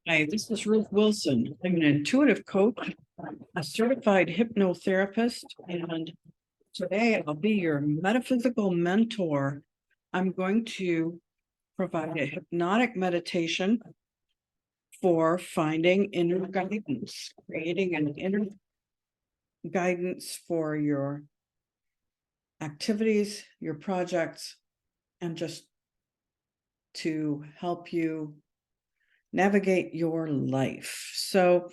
Hi, this is Ruth Wilson. I'm an intuitive coach, a certified hypnotherapist, and today I'll be your metaphysical mentor. I'm going to provide a hypnotic meditation for finding inner guidance, creating an inner guidance for your activities, your projects, and just to help you navigate your life. So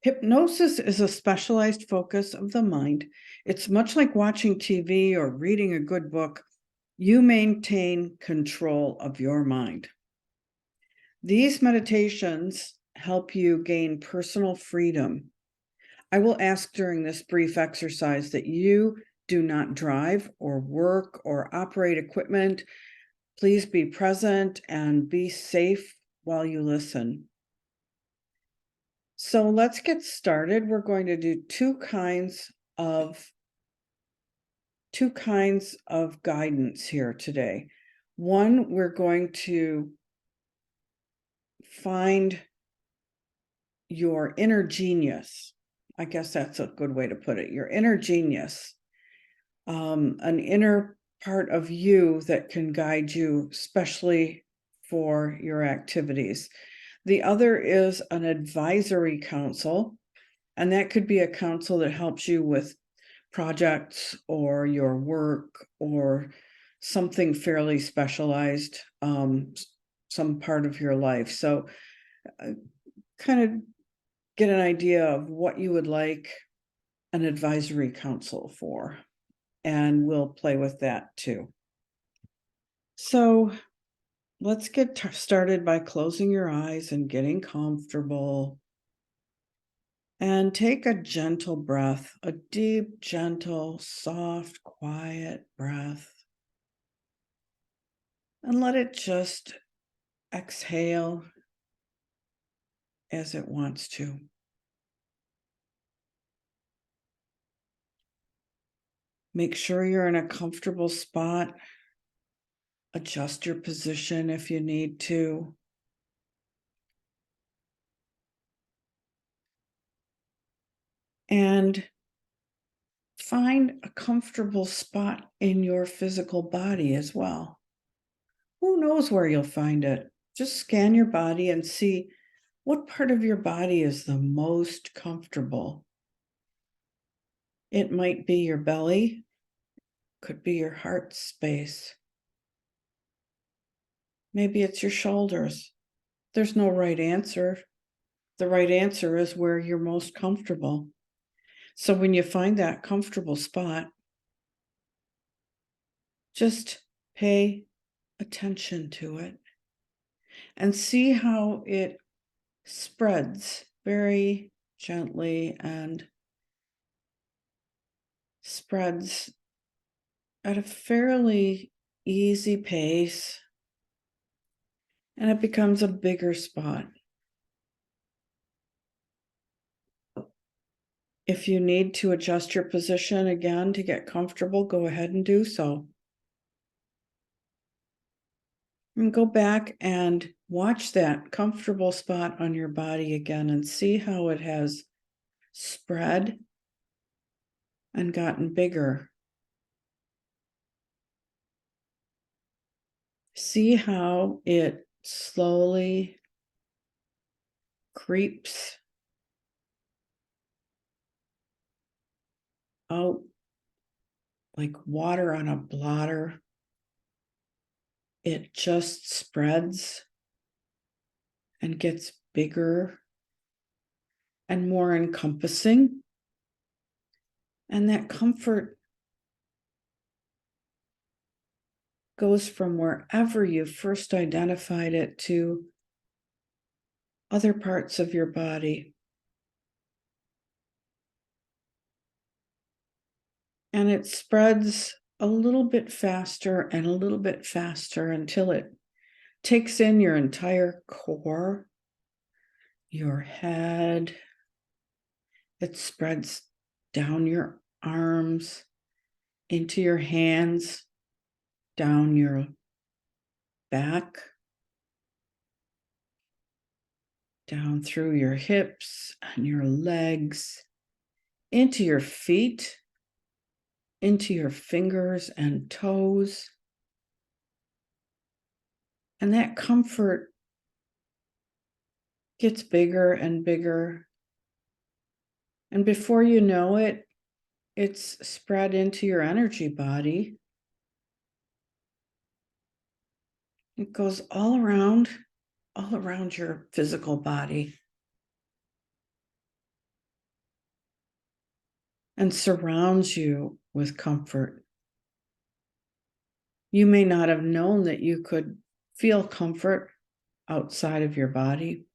hypnosis is a specialized focus of the mind. It's much like watching TV or reading a good book. You maintain control of your mind. These meditations help you gain personal freedom. I will ask during this brief exercise that you do not drive or work or operate equipment. Please be present and be safe while you listen. So let's get started. We're going to do two kinds of guidance here today. One, we're going to find your inner genius. I guess that's a good way to put it. Your inner genius, an inner part of you that can guide you, especially for your activities. The other is an advisory council, and that could be a council that helps you with projects or your work or something fairly specialized, some part of your life. So kind of get an idea of what you would like an advisory council for, and we'll play with that too. So let's get started by closing your eyes and getting comfortable. And take a gentle breath, a deep, gentle, soft, quiet breath. And let it just exhale as it wants to. Make sure you're in a comfortable spot. Adjust your position if you need to. And find a comfortable spot in your physical body as well. Who knows where you'll find it? Just scan your body and see what part of your body is the most comfortable. It might be your belly, could be your heart space. Maybe it's your shoulders. There's no right answer. The right answer is where you're most comfortable. So when you find that comfortable spot, just pay attention to it and see how it spreads very gently and spreads at a fairly easy pace, and it becomes a bigger spot. If you need to adjust your position again to get comfortable, go ahead and do so. And go back and watch that comfortable spot on your body again and see how it has spread and gotten bigger. See how it slowly creeps out like water on a blotter. It just spreads and gets bigger and more encompassing. And that comfort goes from wherever you first identified it to other parts of your body. And it spreads a little bit faster and a little bit faster until it takes in your entire core, your head. It spreads down your arms, into your hands, down your back, down through your hips and your legs, into your feet, into your fingers and toes. And that comfort gets bigger and bigger. And before you know it, it's spread into your energy body. It goes all around your physical body and surrounds you with comfort. You may not have known that you could feel comfort outside of your body.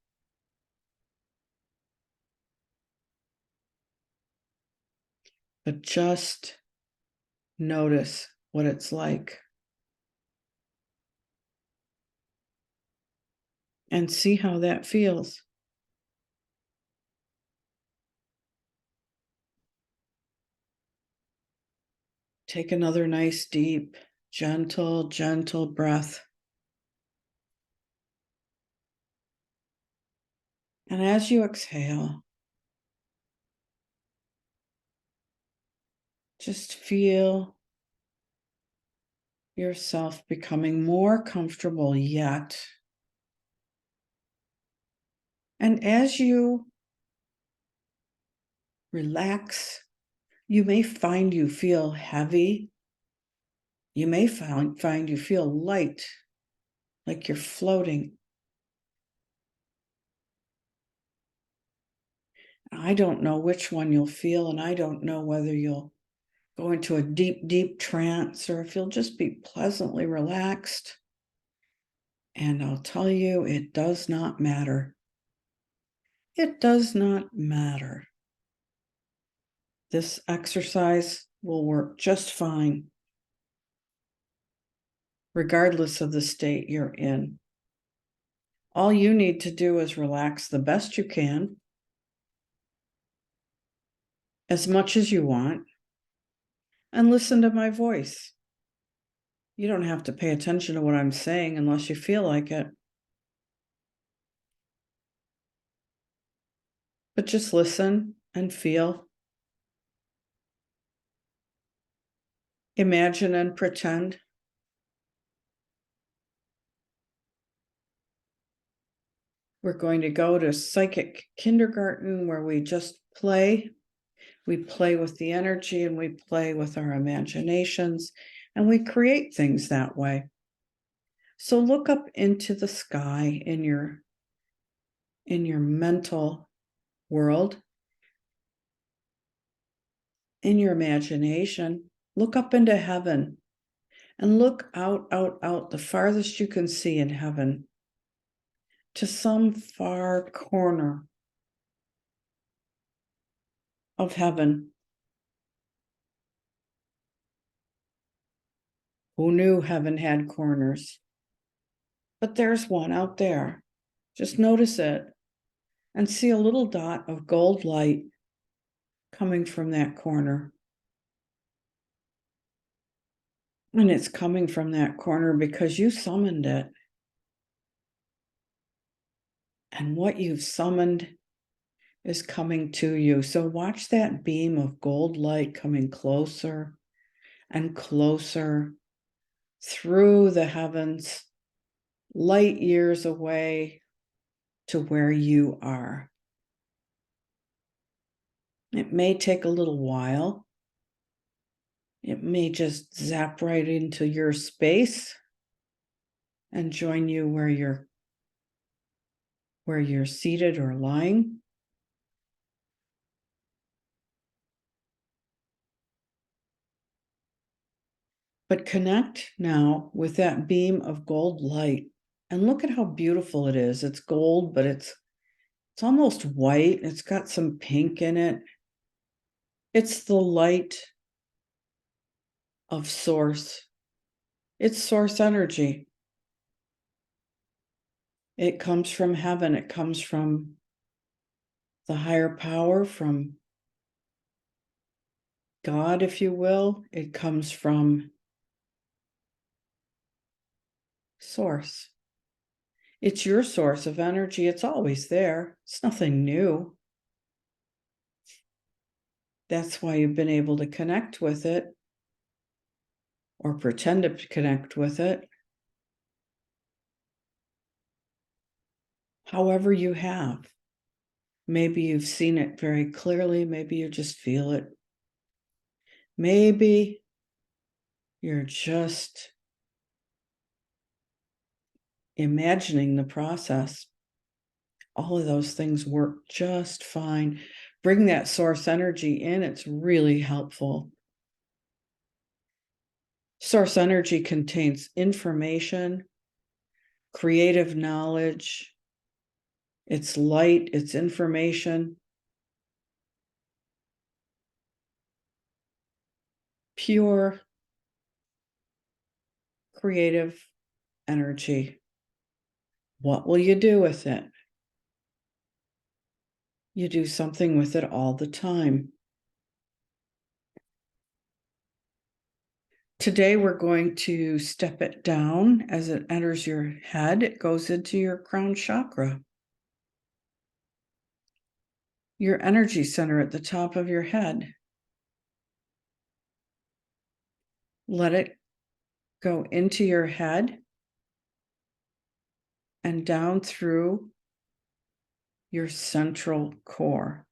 But just notice what it's like. And see how that feels. Take another nice, deep, gentle breath. And as you exhale, just feel yourself becoming more comfortable yet. And as you relax, you may find you feel heavy. You may find you feel light, like you're floating. I don't know which one you'll feel, and I don't know whether you'll go into a deep trance or if you'll just be pleasantly relaxed. And I'll tell you, it does not matter. It does not matter. This exercise will work just fine, regardless of the state you're in. All you need to do is relax the best you can, as much as you want, and listen to my voice. You don't have to pay attention to what I'm saying unless you feel like it. But just listen and feel. Imagine and pretend. We're going to go to psychic kindergarten where we just play. We play with the energy and we play with our imaginations and we create things that way. So look up into the sky in your mental world, in your imagination. Look up into heaven and look out the farthest you can see in heaven to some far corner of heaven. Who knew heaven had corners? But there's one out there. Just notice it and see a little dot of gold light coming from that corner. And it's coming from that corner because you summoned it. And what you've summoned is coming to you. So watch that beam of gold light coming closer and closer through the heavens, light years away to where you are. It may take a little while. It may just zap right into your space and join you where you're seated or lying. But connect now with that beam of gold light and look at how beautiful it is. It's gold, but it's almost white. It's got some pink in it. It's the light of source. It's source energy. It comes from heaven. It comes from the higher power, from God, if you will. It comes from source. It's your source of energy. It's always there. It's nothing new. That's why you've been able to connect with it, or pretend to connect with it, however you have. Maybe you've seen it very clearly. Maybe you just feel it. Maybe you're just imagining the process. All of those things work just fine. Bring that source energy in. It's really helpful. Source energy contains information, creative knowledge. It's light, it's information. Pure, creative energy. What will you do with it? You do something with it all the time. Today, we're going to step it down as it enters your head. It goes into your crown chakra, your energy center at the top of your head. Let it go into your head and down through your central core.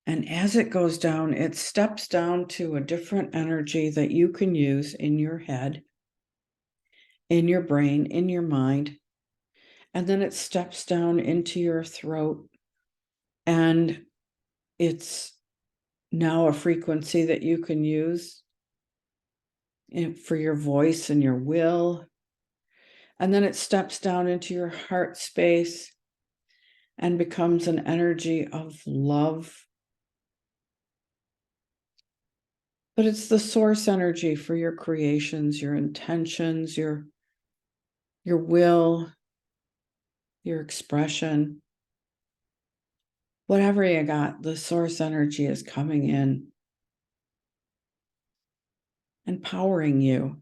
And as it goes down, it steps down to a different energy that you can use in your head, in your brain, in your mind. And then it steps down into your throat. And it's now a frequency that you can use for your voice and your will. And then it steps down into your heart space and becomes an energy of love. But it's the source energy for your creations, your intentions, your will, your expression. Whatever you got, the source energy is coming in, empowering you.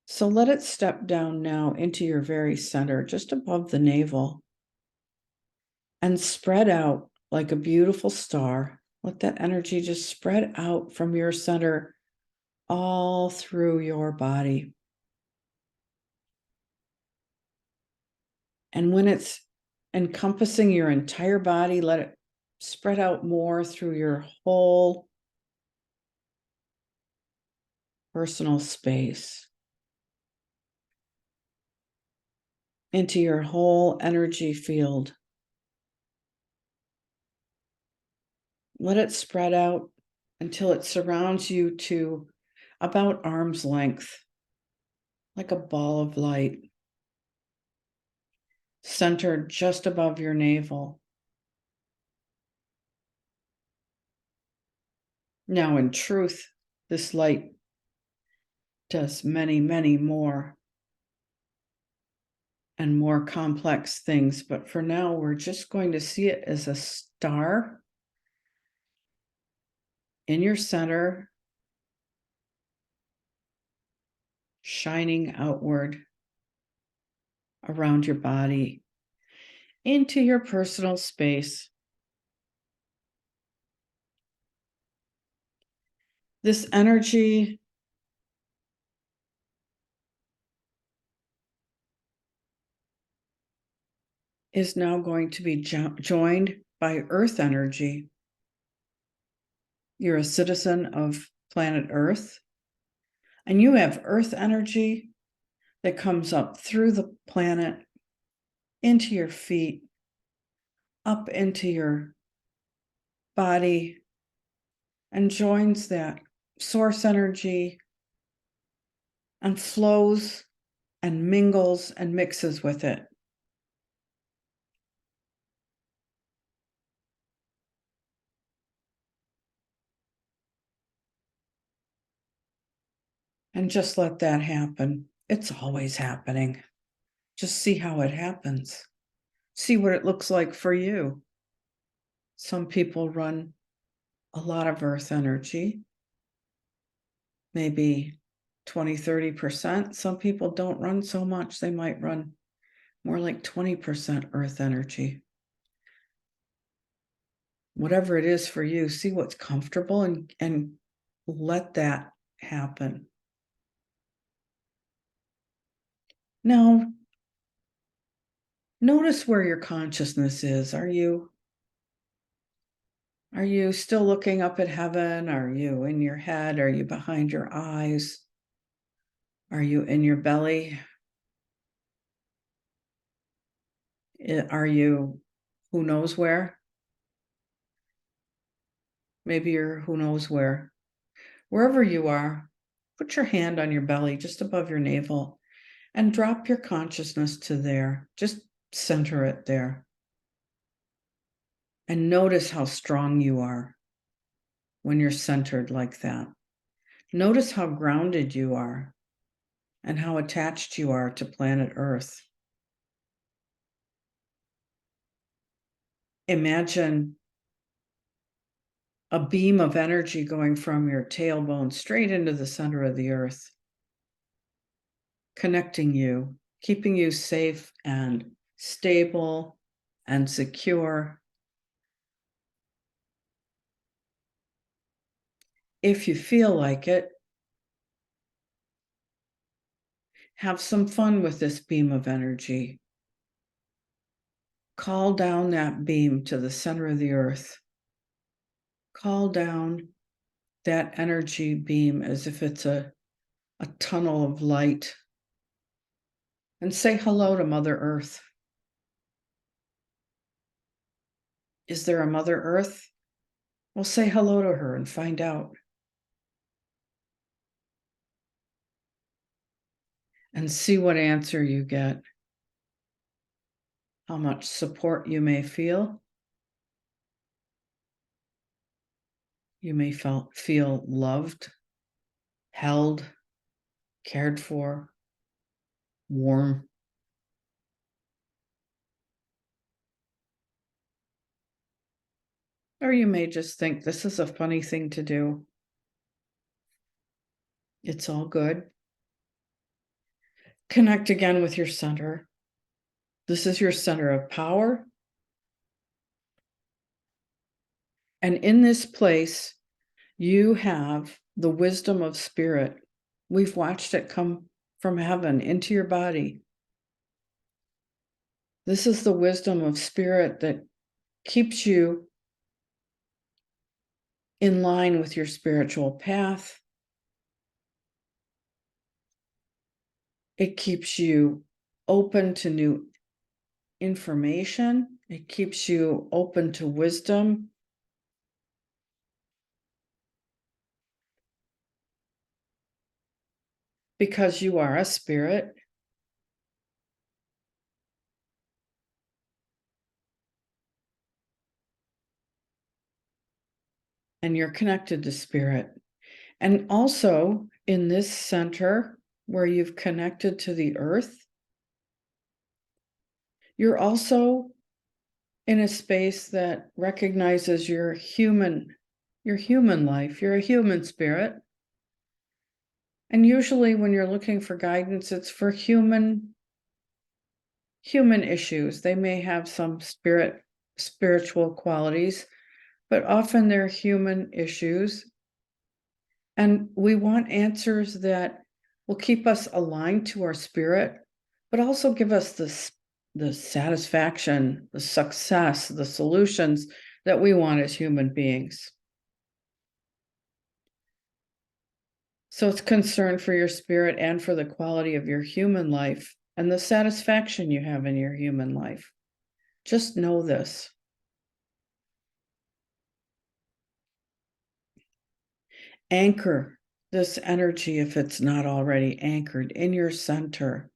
So let it step down now into your very center, just above the navel, and spread out like a beautiful star. Let that energy just spread out from your center all through your body. And when it's encompassing your entire body, let it spread out more through your whole personal space, into your whole energy field. Let it spread out until it surrounds you to about arm's length, like a ball of light, centered just above your navel. Now, in truth, this light does many, many more and more complex things, but for now, we're just going to see it as a star in your center, shining outward around your body into your personal space. This energy is now going to be joined by earth energy. You're a citizen of planet Earth, and you have earth energy that comes up through the planet, into your feet, up into your body, and joins that source energy and flows and mingles and mixes with it. And just let that happen. It's always happening. Just see how it happens. See what it looks like for you. Some people run a lot of earth energy, maybe 20-30%. Some people don't run so much. They might run more like 20% earth energy. Whatever it is for you, see what's comfortable and let that happen. Now, notice where your consciousness is. Are you still looking up at heaven? Are you in your head? Are you behind your eyes? Are you in your belly? Are you who knows where? Maybe you're who knows where. Wherever you are, put your hand on your belly just above your navel and drop your consciousness to there. Just center it there. And notice how strong you are when you're centered like that. Notice how grounded you are and how attached you are to planet Earth. Imagine a beam of energy going from your tailbone straight into the center of the earth, connecting you, keeping you safe and stable and secure. If you feel like it, have some fun with this beam of energy. Call down that beam to the center of the earth. Call down that energy beam as if it's a tunnel of light. And say hello to Mother Earth. Is there a Mother Earth? Well, say hello to her and find out. And see what answer you get. How much support you may feel. You may feel loved, held, cared for, warm. Or you may just think this is a funny thing to do. It's all good. Connect again with your center. This is your center of power. And in this place, you have the wisdom of spirit. We've watched it come from heaven into your body. This is the wisdom of spirit that keeps you in line with your spiritual path. It keeps you open to new information. It keeps you open to wisdom. Because you are a spirit. And you're connected to spirit. And also in this center where you've connected to the earth, you're also in a space that recognizes your human life. You're a human spirit. And usually when you're looking for guidance, it's for human issues. They may have some spiritual qualities, but often they're human issues. And we want answers that will keep us aligned to our spirit, but also give us the satisfaction, the success, the solutions that we want as human beings. So it's concern for your spirit and for the quality of your human life and the satisfaction you have in your human life. Just know this. Anchor this energy if it's not already anchored in your center.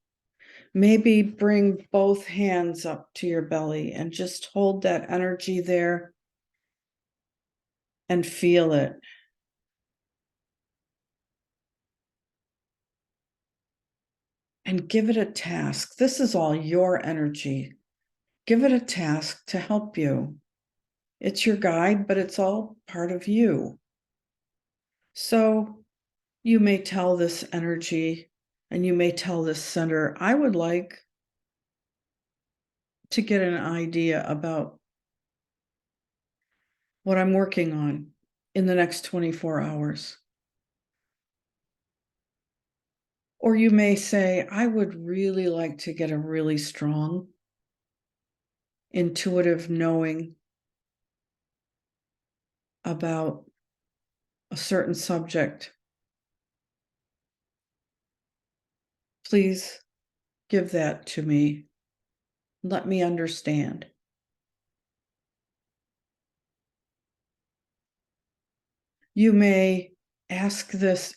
Maybe bring both hands up to your belly and just hold that energy there and feel it. And give it a task. This is all your energy. Give it a task to help you. It's your guide, but it's all part of you. So You may tell this energy and you may tell this center, I would like to get an idea about what I'm working on in the next 24 hours. Or you may say, I would really like to get a really strong, intuitive knowing about a certain subject. Please give that to me. Let me understand. You may ask this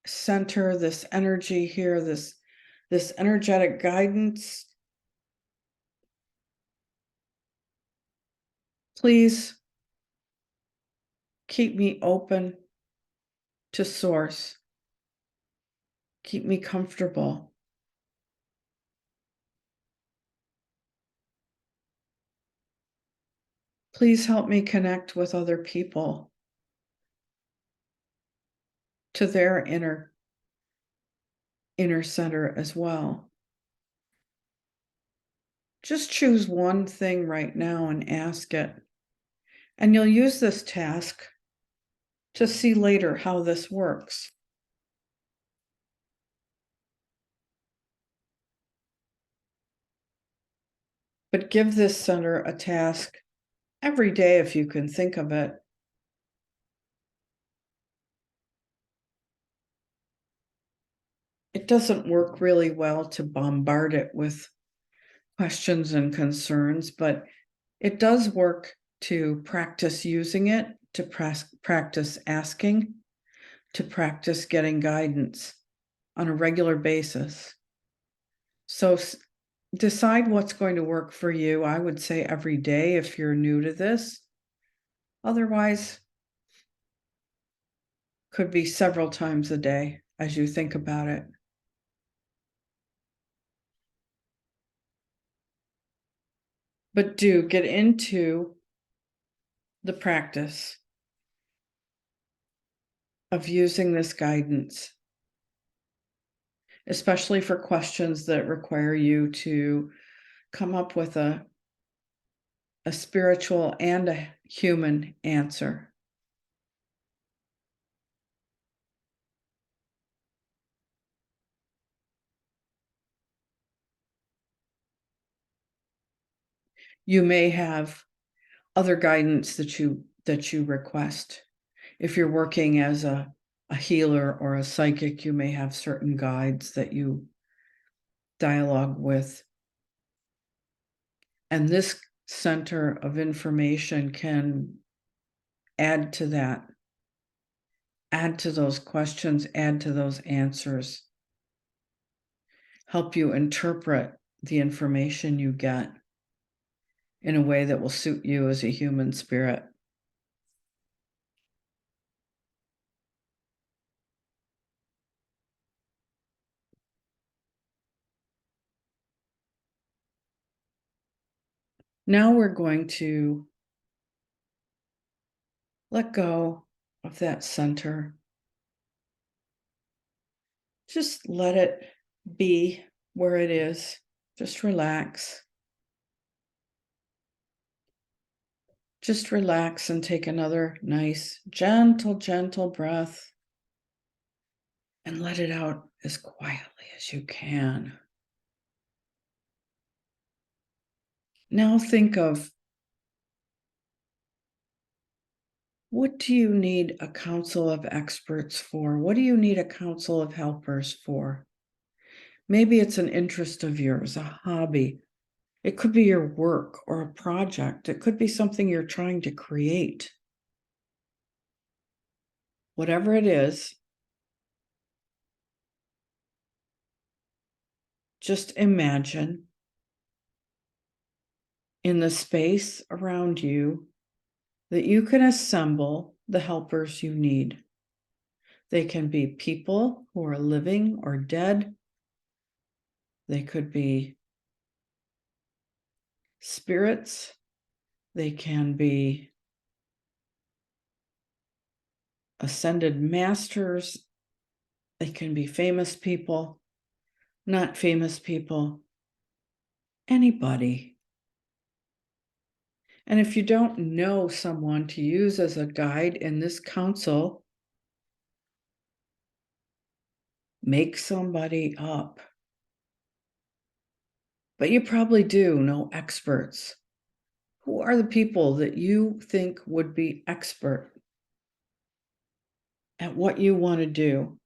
center, this energy here, this energetic guidance. Please keep me open to source. Keep me comfortable. Please help me connect with other people to their inner center as well. Just choose one thing right now and ask it. And you'll use this task to see later how this works. But give this center a task every day if you can think of it. It doesn't work really well to bombard it with questions and concerns, but it does work to practice using it, to practice asking, to practice getting guidance on a regular basis. So decide what's going to work for you. I would say every day if you're new to this. Otherwise, could be several times a day as you think about it. But do get into the practice of using this guidance, especially for questions that require you to come up with a spiritual and a human answer. You may have other guidance that you request. If you're working as a healer or a psychic, you may have certain guides that you dialogue with. And this center of information can add to that, add to those questions, add to those answers, help you interpret the information you get in a way that will suit you as a human spirit. Now we're going to let go of that center. Just let it be where it is. Just relax. Just relax and take another nice, gentle breath and let it out as quietly as you can. Now think of, what do you need a council of experts for? What do you need a council of helpers for? Maybe it's an interest of yours, a hobby. It could be your work or a project. It could be something you're trying to create. Whatever it is, just imagine in the space around you that you can assemble the helpers you need. They can be people who are living or dead. They could be spirits. They can be ascended masters. They can be famous people, not famous people, anybody. And if you don't know someone to use as a guide in this council, make somebody up. But you probably do know experts. Who are the people that you think would be expert at what you want to do?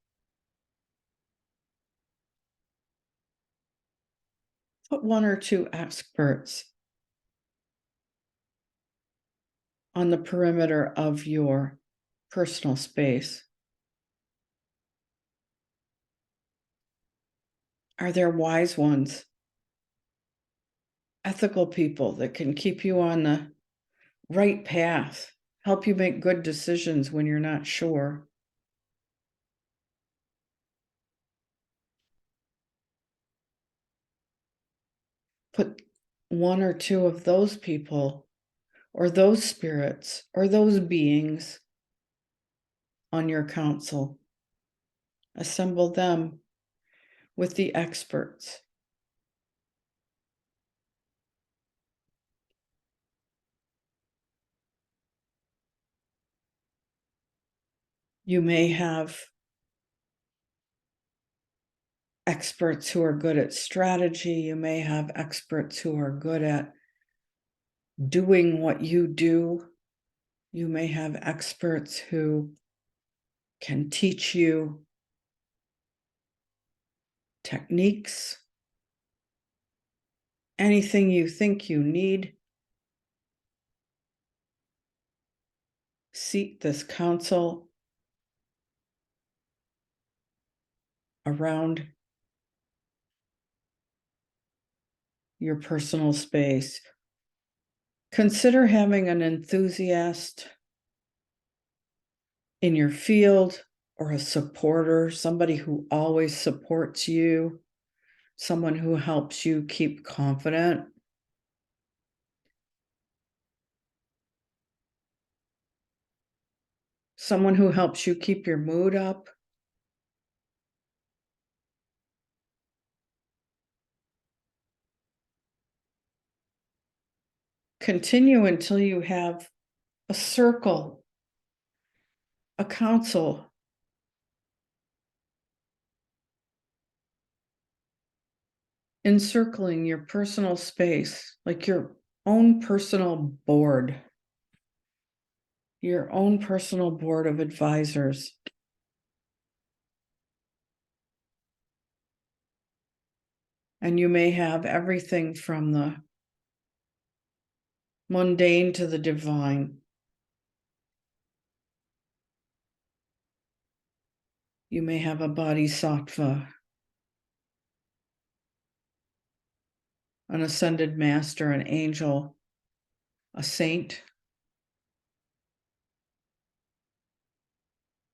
Put one or two experts on the perimeter of your personal space. Are there wise ones, ethical people that can keep you on the right path, help you make good decisions when you're not sure? Put one or two of those people or those spirits or those beings on your council. Assemble them with the experts. You may have experts who are good at strategy. You may have experts who are good at doing what you do. You may have experts who can teach you techniques, anything you think you need. Seat this council around your personal space. Consider having an enthusiast in your field or a supporter, somebody who always supports you, someone who helps you keep confident. Someone who helps you keep your mood up. Continue until you have a circle, a council, encircling your personal space, like your own personal board, your own personal board of advisors. And you may have everything from the mundane to the divine. You may have a bodhisattva, an ascended master, an angel, a saint.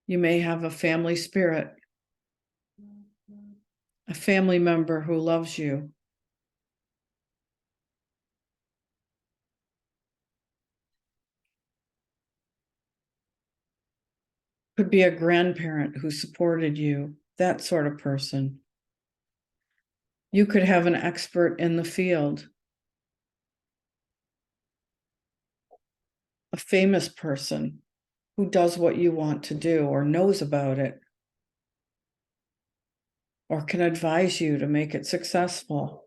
You may have a family spirit, a family member who loves you. Could be a grandparent who supported you, that sort of person. You could have an expert in the field, a famous person who does what you want to do or knows about it or can advise you to make it successful.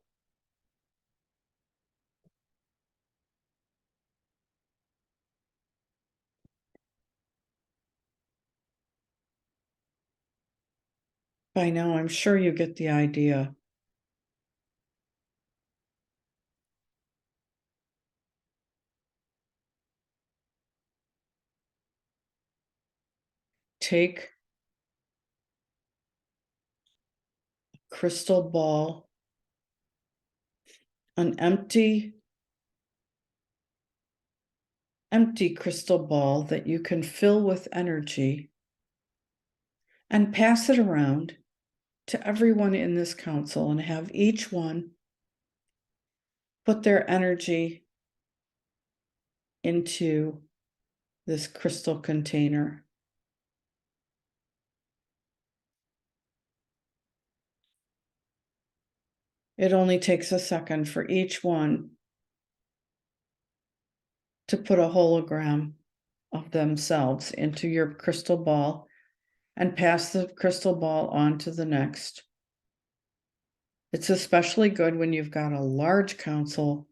By now, I'm sure you get the idea. Take a crystal ball, an empty crystal ball that you can fill with energy, and pass it around to everyone in this council and have each one put their energy into this crystal container. It only takes a second for each one to put a hologram of themselves into your crystal ball and pass the crystal ball on to the next. It's especially good when you've got a large council,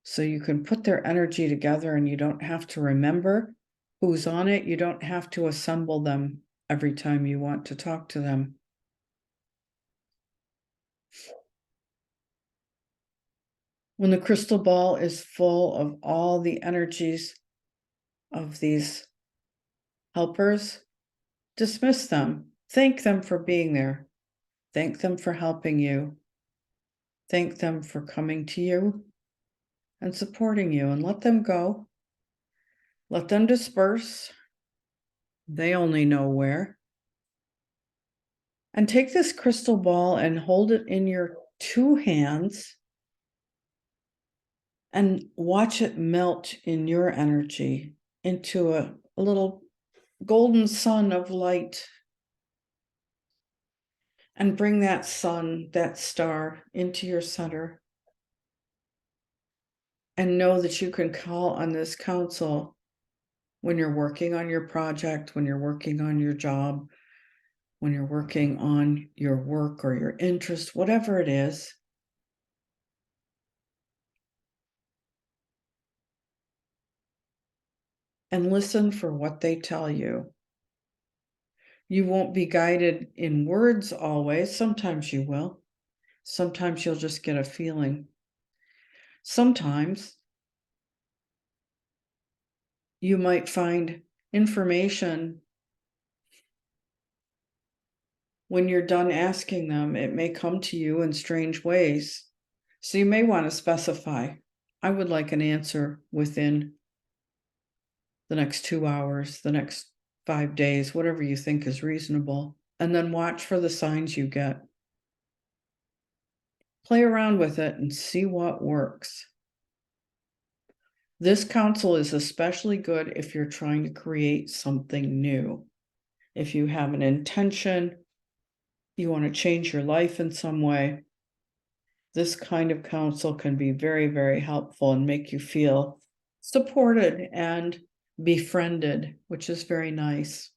so you can put their energy together and you don't have to remember who's on it. You don't have to assemble them every time you want to talk to them. When the crystal ball is full of all the energies of these helpers, dismiss them. Thank them for being there. Thank them for helping you. Thank them for coming to you and supporting you, and let them go. Let them disperse. They only know where. And take this crystal ball and hold it in your two hands and watch it melt in your energy into a little golden sun of light. And bring that sun, that star, into your center. And know that you can call on this council when you're working on your project, when you're working on your job, when you're working on your work or your interest, whatever it is. And listen for what they tell you. You won't be guided in words always. Sometimes you will. Sometimes you'll just get a feeling. Sometimes you might find information when you're done asking them. It may come to you in strange ways. So you may want to specify, I would like an answer within the next 2 hours, the next 5 days, whatever you think is reasonable. And then watch for the signs you get. Play around with it and see what works. This counsel is especially good if you're trying to create something new. If you have an intention, you want to change your life in some way, this kind of counsel can be very, very helpful and make you feel supported and befriended, which is very nice.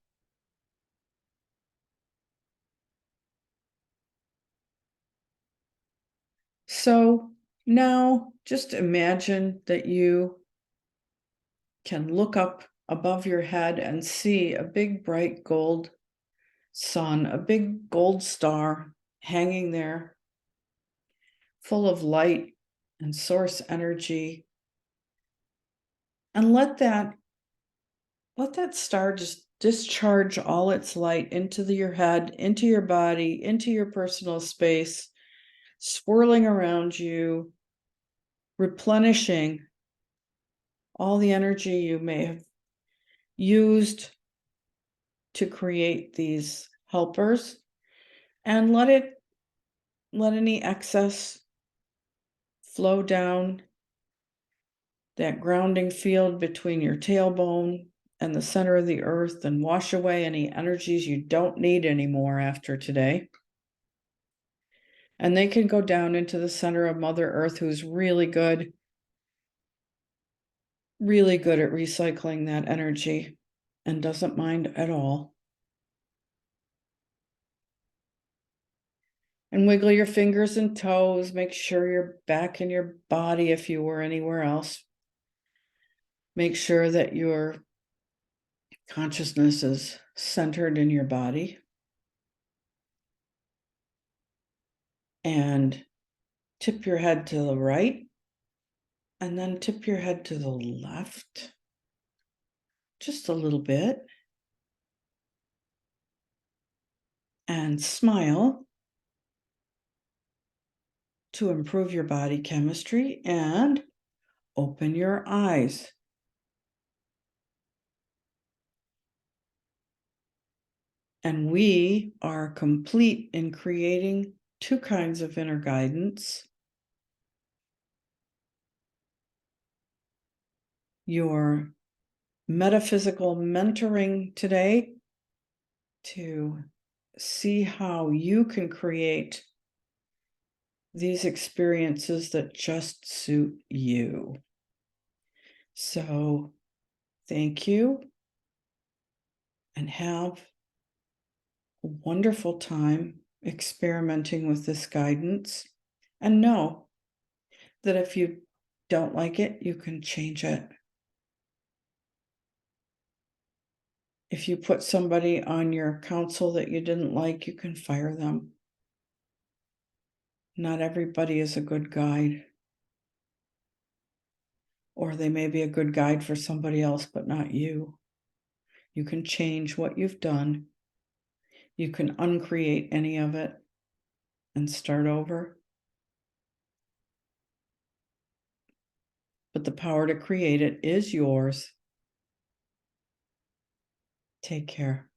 So now just imagine that you can look up above your head and see a big bright gold sun, a big gold star hanging there, full of light and source energy. And let that star just discharge all its light into your head, into your body, into your personal space, swirling around you, replenishing all the energy you may have used to create these helpers, and let any excess flow down that grounding field between your tailbone and the center of the earth and wash away any energies you don't need anymore after today. And they can go down into the center of Mother Earth, who's really good at recycling that energy and doesn't mind at all. And wiggle your fingers and toes. Make sure you're back in your body if you were anywhere else. Make sure that your consciousness is centered in your body. And tip your head to the right. And then tip your head to the left. Just a little bit. And smile to improve your body chemistry, and open your eyes. And we are complete in creating two kinds of inner guidance. Your metaphysical mentoring today to see how you can create these experiences that just suit you. So thank you, and have a wonderful time experimenting with this guidance. And know that if you don't like it, you can change it. If you put somebody on your council that you didn't like, you can fire them. Not everybody is a good guide. Or they may be a good guide for somebody else, but not you. You can change what you've done. You can uncreate any of it and start over. But the power to create it is yours. Take care.